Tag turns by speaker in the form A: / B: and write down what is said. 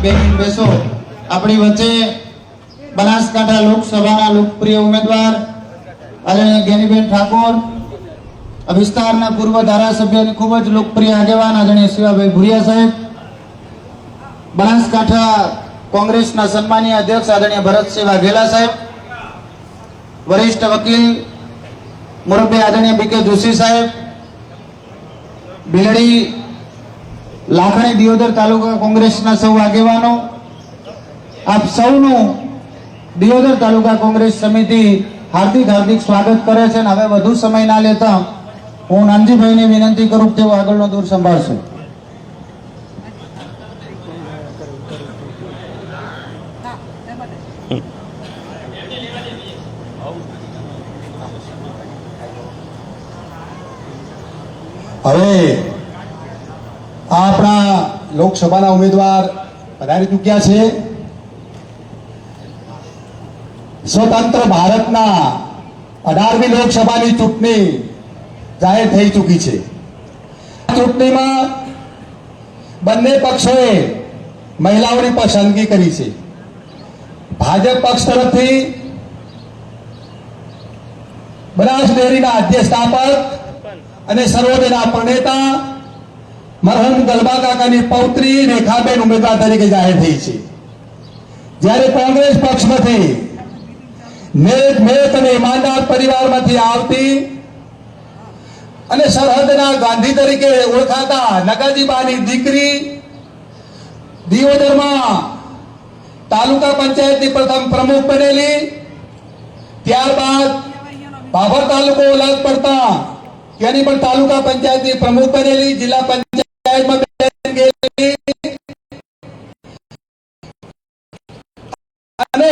A: બેન બેસો આપણી વચ્ચે બનાસકાંઠા લોકસભાના લોકપ્રિય ઉમેદવાર આદરણીય જ્ઞાનીબેન ઠાકોર, વિસ્તારના પૂર્વ ધારાસભ્ય અને ખૂબ જ લોકપ્રિય આગેવાન આદરણીય શિવાભાઈ ભુરિયા સાહેબ, બનાસકાંઠા કોંગ્રેસના સન્માનીય અધ્યક્ષ આદરણીય ભરતસિંહ વાઘેલા સાહેબ, વરિષ્ઠ વકીલ મુરબ્બી આદરણીય બીકે જોશી સાહેબ, ભીલડી લાખણી દિયોદર તાલુકા કોંગ્રેસના સૌ આગેવાનો, આપ સૌનું દિયોદર તાલુકા કોંગ્રેસ સમિતિ હાર્દિક હાર્દિક સ્વાગત કરે છે. હવે વધુ સમય ના લેતા હું નાનજીભાઈને વિનંતી કરું કે તેઓ આગળનો દૂર સંભાળશે.
B: હવે આપણા લોકસભાના ઉમેદવાર પધારી ચૂક્યા છે. સ્વતંત્ર ભારતના 18મી લોકસભાની ચૂંટણી જાહેર થઈ ચૂકી છે. ચૂંટણીમાં બંને પક્ષોએ મહિલાઓની પસંદગી કરી છે. ભાજપ પક્ષ તરફથી બનાસ ડેરીના આદ્ય સ્થાપક અને સર્વોદયના પ્રણેતા મરહમ ગલબા કાકાની પૌત્રી રેખાબેન ઉમેદવાર તરીકે જાહેર થઈ છે. જ્યારે કોંગ્રેસ પક્ષમાંથી નેક અને ઈમાનદાર પરિવારમાંથી આવતી અને સરહદના ગાંધી તરીકે ઓળખાતા નગાજીબાની દીકરી દિયોદરમાં તાલુકા પંચાયતની પ્રથમ પ્રમુખ બનેલી, ત્યારબાદ બાબર તાલુકો અલગ પડતા ત્યાંની પણ તાલુકા પંચાયતની પ્રમુખ બનેલી, જિલ્લા પંચાયતમાં ગયેલી અને